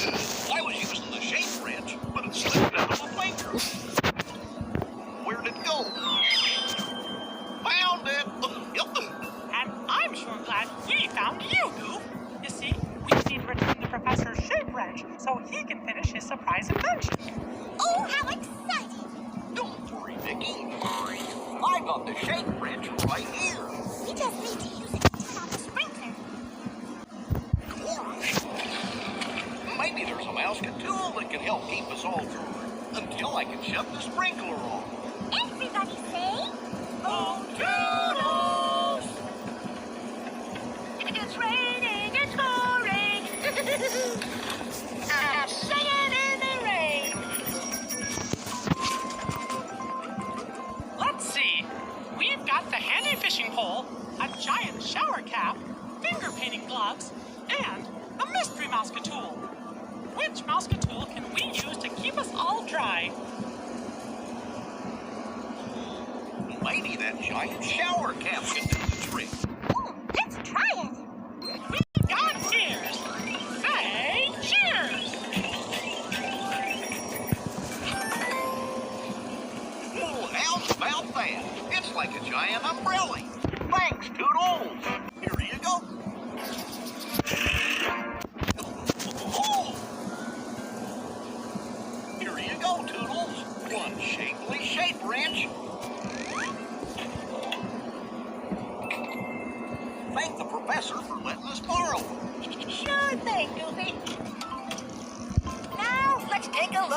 I was using the shape wrench, but it slipped out of my finger. Where'd it go? Found it! And I'm sure glad we found you, Goof. You see, we need to return the professor's shape wrench so he can finish his surprise invention. Oh, how exciting! Don't worry, Vicky. I got the shape wrench right here. We just need to use it to turn on the sprinkler. Gosh. Maybe there's a mouse tool that can help keep us all cool until I can shut the sprinkler on. Everybody say, Oh, toodles! It's raining, it's pouring. I'm singing in the rain. let's see. We've got the handy fishing pole, a giant shower cap, finger painting gloves, and a mystery mouse-tool. Which mouse-tool can we use to keep us all dry? Maybe that giant shower cap can do the trick. Oh, let's try it. We got cheers! Say cheers! Well, how's about that? It's like a giant umbrella. Thanks, Toodles. Here you go. Oh. Here you go, Toodles. One shapely shape wrench. Thank the professor for letting us borrow. Sure thing, Goofy. Now, let's take a look